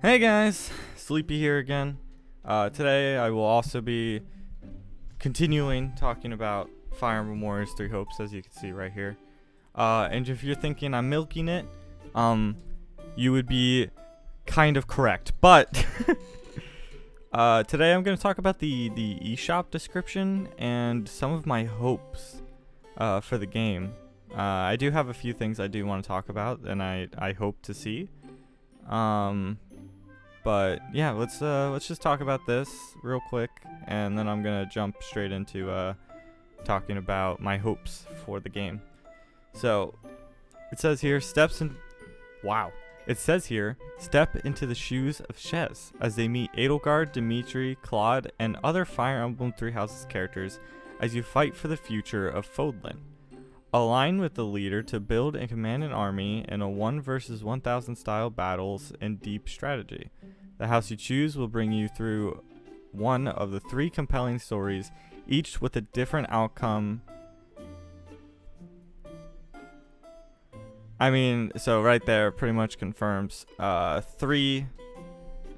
Hey guys, Sleepy here again. Today I will also be continuing talking about Fire Emblem Warriors 3 Hopes, as you can see right here. And if you're thinking I'm milking it, you would be kind of correct. But today I'm going to talk about the eShop description and some of my hopes for the game. I do have a few things I do want to talk about and I hope to see. But yeah, let's just talk about this real quick, and then I'm gonna jump straight into talking about my hopes for the game. So it says here, step into the shoes of Shez as they meet Edelgard, Dimitri, Claude, and other Fire Emblem Three Houses characters as you fight for the future of Fodlan. Align with the leader to build and command an army in a 1 versus 1000 style battles and deep strategy. The house you choose will bring you through one of the 3 compelling stories, each with a different outcome. I mean, so right there pretty much confirms 3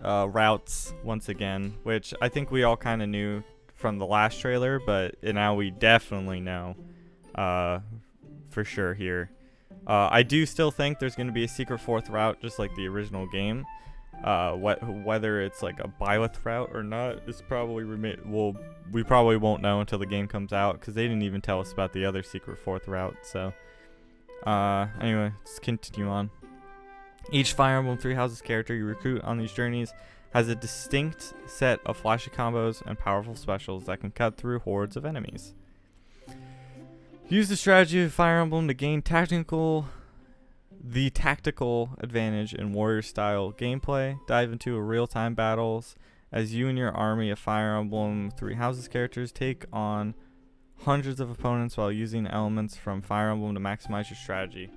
routes once again, which I think we all kind of knew from the last trailer, but now we definitely know for sure here. I do still think there's going to be a secret 4th route, just like the original game. Whether it's like a Byleth route or not is probably we probably won't know until the game comes out, because they didn't even tell us about the other secret 4th route. So anyway, let's continue on. Each Fire Emblem Three Houses character you recruit on these journeys has a distinct set of flashy combos and powerful specials that can cut through hordes of enemies. Use the strategy of Fire Emblem to gain tactical advantage in warrior-style gameplay. Dive into real-time battles as you and your army of Fire Emblem Three Houses characters take on hundreds of opponents while using elements from Fire Emblem to maximize your strategy.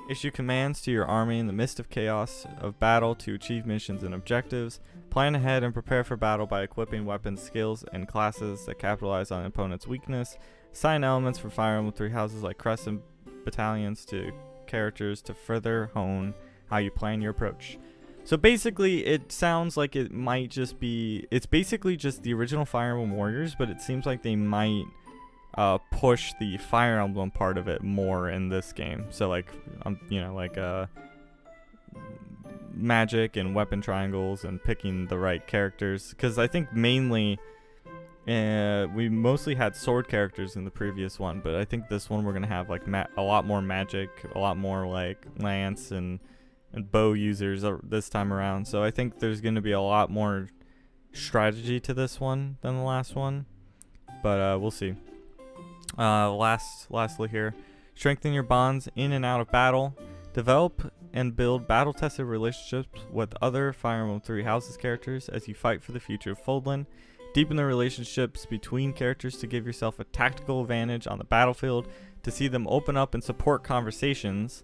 Issue commands to your army in the midst of chaos of battle to achieve missions and objectives. Plan ahead and prepare for battle by equipping weapons, skills, and classes that capitalize on an opponent's weakness. Assign elements for Fire Emblem Three Houses like crests and battalions to characters to further hone how you plan your approach. So basically it sounds like it might just be, it's basically just the original Fire Emblem Warriors, but it seems like they might push the Fire Emblem part of it more in this game. So like magic and weapon triangles and picking the right characters, because I think mainly we mostly had sword characters in the previous one, but I think this one we're gonna have like a lot more magic, a lot more like lance and bow users this time around. So I think there's gonna be a lot more strategy to this one than the last one, but we'll see. Lastly here, strengthen your bonds in and out of battle. Develop and build battle-tested relationships with other Fire Emblem Three Houses characters as you fight for the future of Fodlan. Deepen the relationships between characters to give yourself a tactical advantage on the battlefield, to see them open up and support conversations.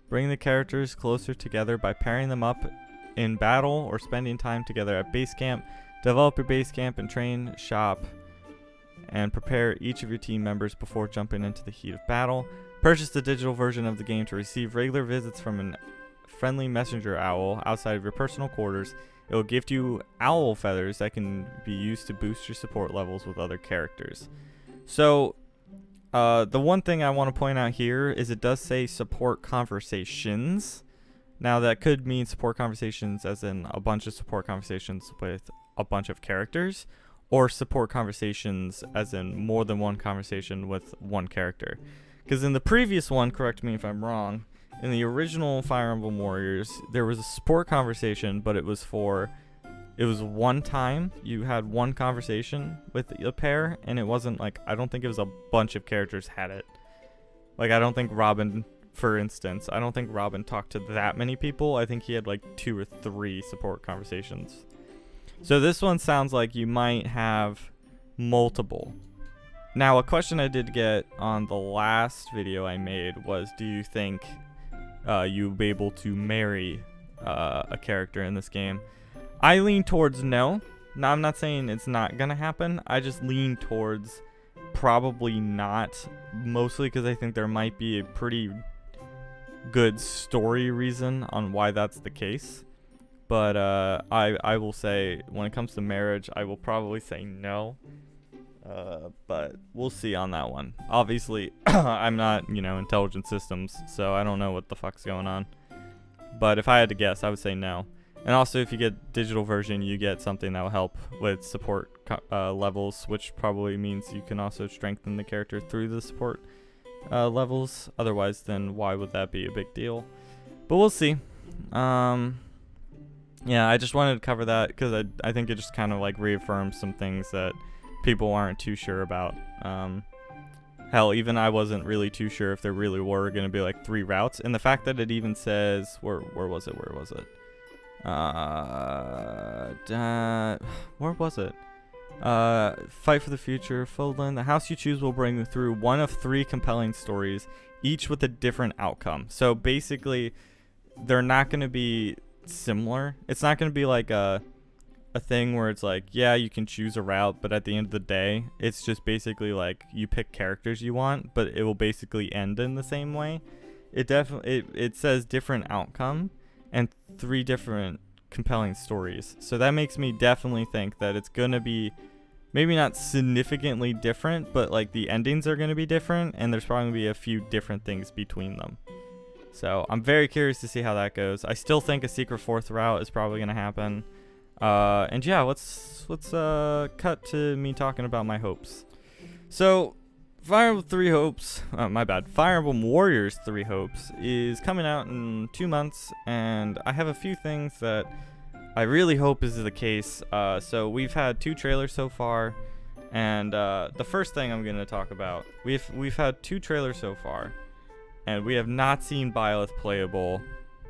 Bring the characters closer together by pairing them up in battle or spending time together at base camp. Develop your base camp and train shop and prepare each of your team members before jumping into the heat of battle. Purchase the digital version of the game to receive regular visits from a friendly messenger owl outside of your personal quarters. It will gift you owl feathers that can be used to boost your support levels with other characters. So, the one thing I want to point out here is it does say support conversations. Now, that could mean support conversations as in a bunch of support conversations with a bunch of characters, or support conversations as in more than one conversation with one character. Because in the previous one, correct me if I'm wrong, in the original Fire Emblem Warriors, there was a support conversation, but it was one time. You had one conversation with a pair, and it wasn't like, I don't think it was a bunch of characters had it. Like, I don't think Robin, for instance, I don't think Robin talked to that many people. I think he had like 2 or 3 support conversations. So this one sounds like you might have multiple. Now, a question I did get on the last video I made was, do you think you'll be able to marry a character in this game? I lean towards no. Now, I'm not saying it's not gonna happen. I just lean towards probably not, mostly because I think there might be a pretty good story reason on why that's the case. But I will say, when it comes to marriage, I will probably say no. But we'll see on that one. Obviously, I'm not, intelligent systems, so I don't know what the fuck's going on. But if I had to guess, I would say no. And also, if you get digital version, you get something that will help with support levels, which probably means you can also strengthen the character through the support levels. Otherwise, then why would that be a big deal? But we'll see. Yeah, I just wanted to cover that because I think it just kind of like reaffirms some things that people aren't too sure about. Hell, even I wasn't really too sure if there really were going to be like 3 routes. And the fact that it even says, where was it? Where was it? Fight for the future, Fodlan. The house you choose will bring through one of 3 compelling stories, each with a different outcome. So basically, they're not going to be similar. It's not going to be like a thing where it's like, yeah, you can choose a route, but at the end of the day, it's just basically like you pick characters you want, but it will basically end in the same way. It says different outcome and 3 different compelling stories. So that makes me definitely think that it's going to be maybe not significantly different, but like the endings are going to be different, and there's probably going to be a few different things between them. So I'm very curious to see how that goes. I still think a secret 4th route is probably going to happen. And yeah, let's cut to me talking about my hopes. So Fire Emblem 3 Hopes, Fire Emblem Warriors 3 Hopes is coming out in 2 months, and I have a few things that I really hope is the case. So we've had 2 trailers so far, and the first thing I'm going to talk about, we've had 2 trailers so far, and we have not seen Byleth playable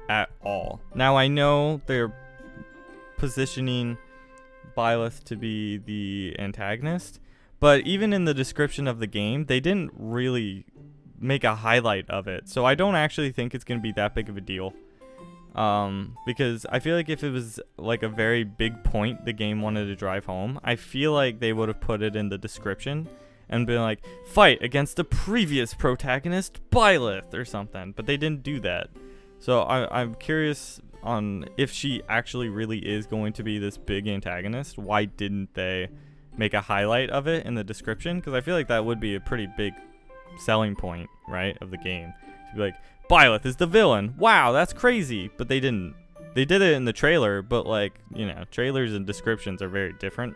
at all. Now I know they're positioning Byleth to be the antagonist, but even in the description of the game, they didn't really make a highlight of it. So I don't actually think it's going to be that big of a deal. Because I feel like if it was like a very big point the game wanted to drive home, I feel like they would have put it in the description and been like, fight against the previous protagonist, Byleth, or something. But they didn't do that. So I'm curious on if she actually really is going to be this big antagonist. Why didn't they make a highlight of it in the description? Because I feel like that would be a pretty big selling point, right, of the game. To be like, Byleth is the villain. Wow, that's crazy. But they didn't. They did it in the trailer, but like, trailers and descriptions are very different.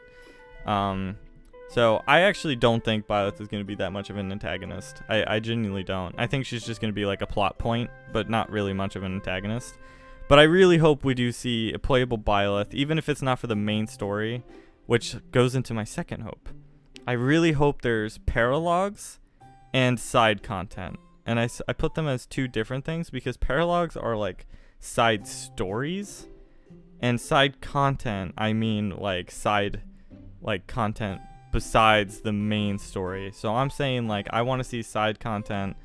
So I actually don't think Byleth is going to be that much of an antagonist. I genuinely don't. I think she's just going to be like a plot point, but not really much of an antagonist. But I really hope we do see a playable Byleth, even if it's not for the main story, which goes into my second hope. I really hope there's paralogs and side content. And I put them as 2 different things because paralogs are like side stories, and side content, I mean like side like content besides the main story. So I'm saying like I want to see side content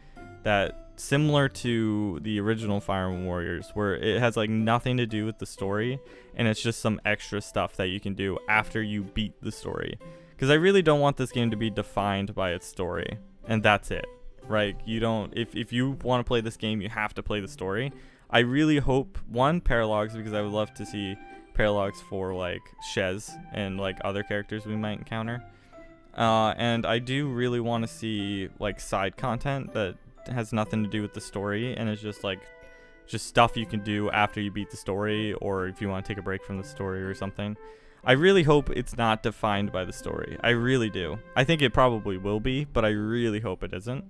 that similar to the original Fire Emblem Warriors, where it has like nothing to do with the story and it's just some extra stuff that you can do after you beat the story. Because I really don't want this game to be defined by its story, and that's it, right? You don't, if you want to play this game, you have to play the story. I really hope, 1, paralogs, because I would love to see paralogs for like Shez and like other characters we might encounter. And I do really want to see like side content that has nothing to do with the story and it's just stuff you can do after you beat the story, or if you want to take a break from the story or something. I really hope it's not defined by the story. I really do. I think it probably will be, but I really hope it isn't.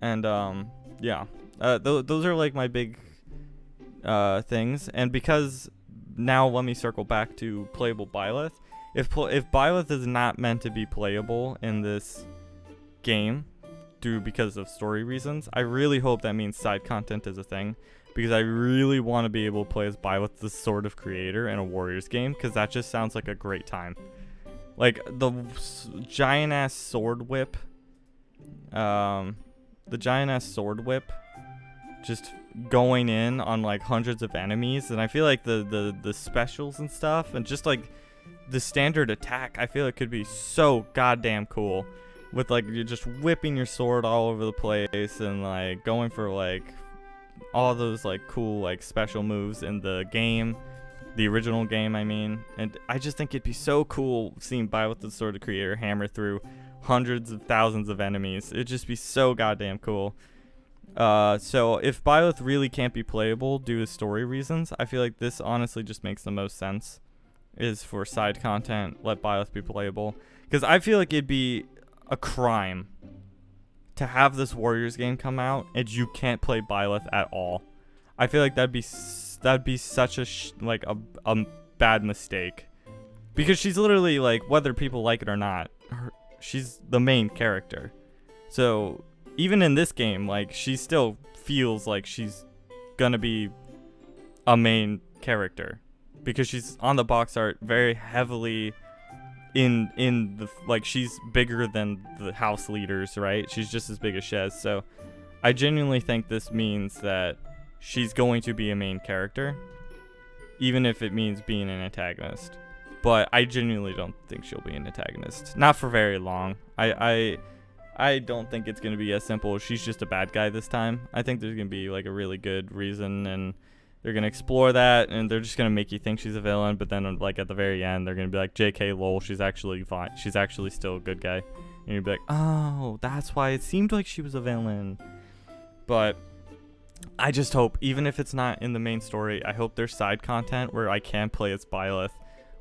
And yeah, those are like my big things. And because now, let me circle back to playable Byleth. If Byleth is not meant to be playable in this game because of story reasons, I really hope that means side content is a thing, because I really want to be able to play as Byleth, the Sword of Creator, in a Warriors game, because that just sounds like a great time. Like the giant ass sword whip, just going in on like hundreds of enemies, and I feel like the specials and stuff, and just like the standard attack, I feel it could be so goddamn cool, with like you're just whipping your sword all over the place and like going for like all those like cool like special moves in the game, the original game, I mean. And I just think it'd be so cool seeing Byleth the Sword of the Creator hammer through hundreds of thousands of enemies. It'd just be so goddamn cool. So if Byleth really can't be playable due to story reasons, I feel like this honestly just makes the most sense, is for side content, let Byleth be playable. Because I feel like it'd be a crime to have this Warriors game come out and you can't play Byleth at all. I feel like that'd be such a a bad mistake, because she's literally like, whether people like it or not, she's the main character. So even in this game, like, she still feels like she's gonna be a main character, because she's on the box art very heavily in the, like, she's bigger than the house leaders, right? She's just as big as Shez. So I genuinely think this means that she's going to be a main character, even if it means being an antagonist. But I genuinely don't think she'll be an antagonist, not for very long. I don't think it's going to be as simple as she's just a bad guy this time. I think there's going to be like a really good reason, and they're going to explore that, and they're just going to make you think she's a villain, but then like at the very end they're going to be like, JK lol, she's actually fine. She's actually still a good guy. And you'll be like, oh, that's why it seemed like she was a villain. But I just hope, even if it's not in the main story, I hope there's side content where I can play as Byleth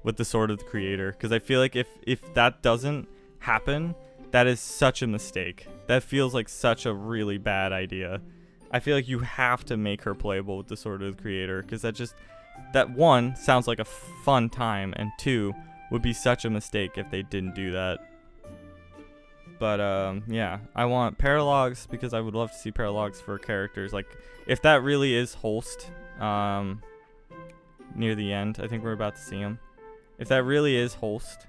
with the Sword of the Creator, because I feel like if that doesn't happen, that is such a mistake. That feels like such a really bad idea. I feel like you have to make her playable with the Sword of the Creator, because that one, sounds like a fun time, and two, would be such a mistake if they didn't do that. But yeah, I want paralogs, because I would love to see paralogs for characters. Like, if that really is Holst, near the end, I think we're about to see him. If that really is Holst,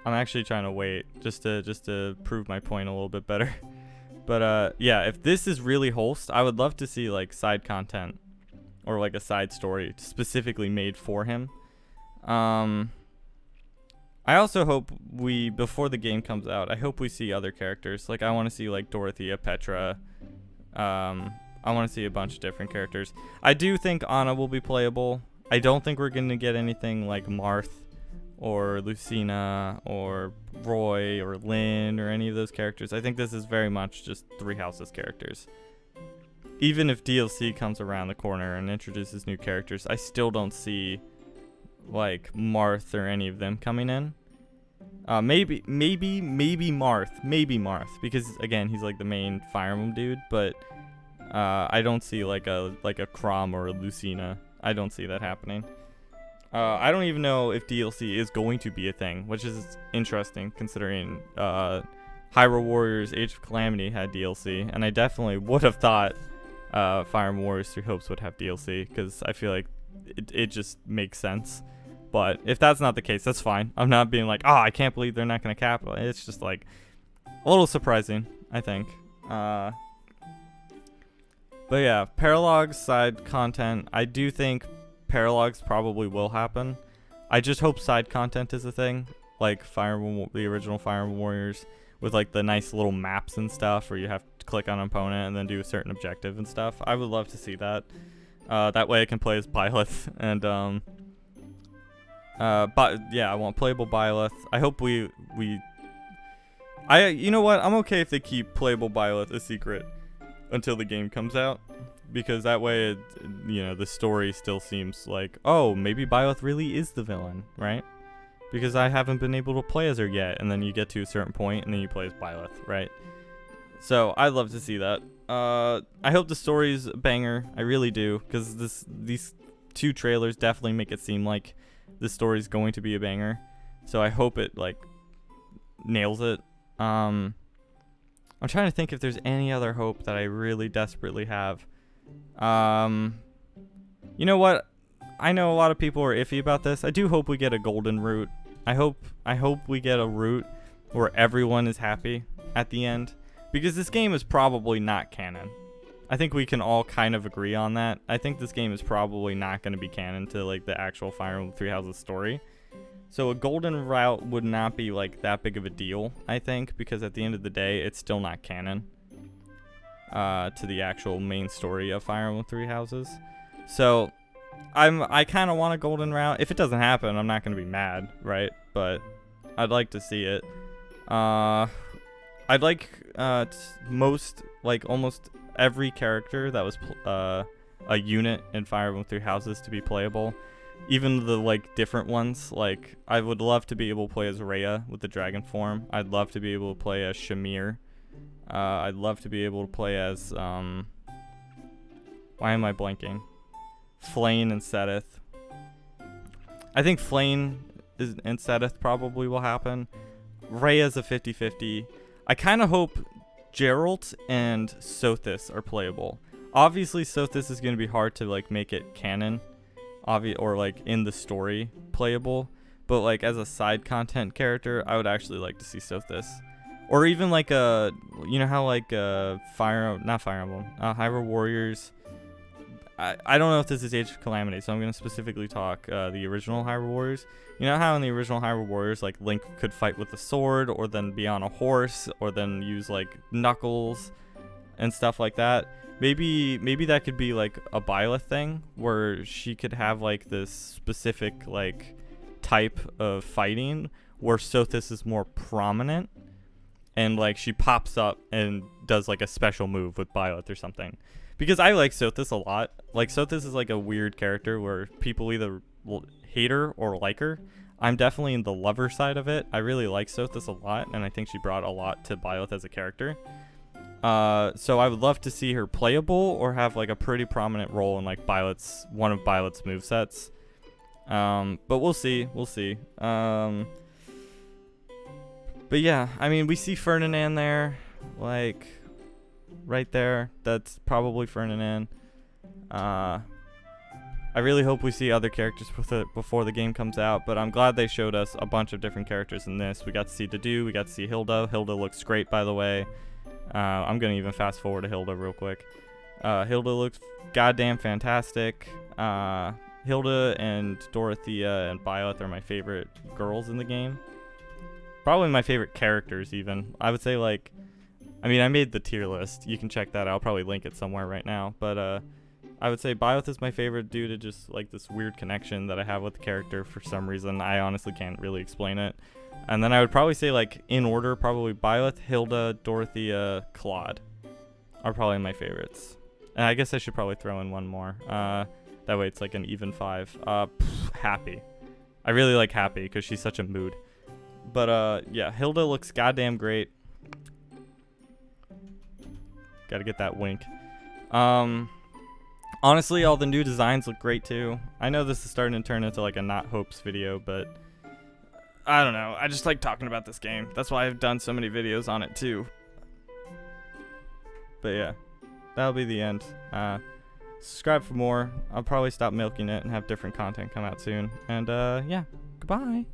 I'm actually trying to wait just to prove my point a little bit better. But yeah, if this is really Holst, I would love to see like side content or like a side story specifically made for him. I also hope before the game comes out, I hope we see other characters. Like, I want to see like Dorothea, Petra. I want to see a bunch of different characters. I do think Anna will be playable. I don't think we're going to get anything like Marth or Lucina or Roy or Lynn or any of those characters. I think this is very much just Three Houses characters. Even if DLC comes around the corner and introduces new characters, I still don't see like Marth or any of them coming in. Maybe Marth, because again, he's like the main Fire Emblem dude, but I don't see like a Chrom or a Lucina. I don't see that happening. I don't even know if DLC is going to be a thing, which is interesting considering Hyrule Warriors Age of Calamity had DLC, and I definitely would have thought Fire Emblem Warriors 3 Hopes would have DLC, because I feel like it just makes sense. But if that's not the case, that's fine. I'm not being like, oh, I can't believe they're not going to cap it. It's just like a little surprising, I think. But yeah, paralogs, side content. I do think paralogs probably will happen. I just hope side content is a thing, like the original Fire Emblem Warriors, with like the nice little maps and stuff where you have to click on an opponent and then do a certain objective and stuff. I would love to see that. That way I can play as Byleth, and but yeah, I want playable Byleth. I hope you know what? I'm okay if they keep playable Byleth a secret until the game comes out, because that way the story still seems like, oh, maybe Byleth really is the villain, right? Because I haven't been able to play as her yet, and then you get to a certain point and then you play as Byleth, right? So I'd love to see that. I hope the story's a banger. I really do, because these two trailers definitely make it seem like the story's going to be a banger. So I hope it like nails it. I'm trying to think if there's any other hope that I really desperately have. You know what? I know a lot of people are iffy about this. I do hope we get a golden route. I hope we get a route where everyone is happy at the end, because this game is probably not canon. I think we can all kind of agree on that. I think this game is probably not going to be canon to like the actual Fire Emblem Three Houses story. So a golden route would not be like that big of a deal, I think, because at the end of the day, it's still not canon. to the actual main story of Fire Emblem Three Houses. So I kind of want a golden route. If it doesn't happen, I'm not gonna be mad, right? But I'd like to see it. I'd like almost every character that was a unit in Fire Emblem Three Houses to be playable. Even the like different ones. Like I would love to be able to play as Rhea with the dragon form. I'd love to be able to play as Shamir. I'd love to be able to play as why am I blanking? Flane and Seteth. I think Flane and Seteth probably will happen. Rhea's a 50-50. I kind of hope Geralt and Sothis are playable. Obviously, Sothis is going to be hard to like make it canon, or like in the story playable. But like as a side content character, I would actually like to see Sothis, or even like you know how like Hyrule Warriors. I don't know if this is Age of Calamity, so I'm going to specifically talk the original Hyrule Warriors. You know how in the original Hyrule Warriors, like, Link could fight with a sword, or then be on a horse, or then use, like, knuckles and stuff like that? Maybe that could be, like, a Byleth thing, where she could have, like, this specific, like, type of fighting, where Sothis is more prominent, and, like, she pops up and does, like, a special move with Byleth or something. Because I like Sothis a lot. Like, Sothis is like a weird character where people either hate her or like her. I'm definitely in the lover side of it. I really like Sothis a lot, and I think she brought a lot to Byleth as a character. So I would love to see her playable or have like a pretty prominent role in like one of Byleth's movesets. But we'll see. But yeah, I mean, we see Ferdinand there, like right there. That's probably Ferdinand. I really hope we see other characters before the game comes out, but I'm glad they showed us a bunch of different characters in this. We got to see Dedue, we got to see Hilda. Hilda looks great, by the way. I'm going to even fast forward to Hilda real quick. Hilda looks goddamn fantastic. Hilda and Dorothea and Byleth are my favorite girls in the game. Probably my favorite characters, even. I would say, like, I mean, I made the tier list. You can check that out. I'll probably link it somewhere right now. But I would say Byleth is my favorite due to just like this weird connection that I have with the character for some reason. I honestly can't really explain it. And then I would probably say, like, in order, probably Byleth, Hilda, Dorothea, Claude are probably my favorites. And I guess I should probably throw in one more. That way it's like an even 5. Happy. I really like Happy because she's such a mood. But yeah, Hilda looks goddamn great. Gotta get that wink. Honestly, all the new designs look great too. I know this is starting to turn into like a not hopes video, but I don't know. I just like talking about this game. That's why I've done so many videos on it too. But yeah, that'll be the end. Subscribe for more. I'll probably stop milking it and have different content come out soon. And yeah, goodbye.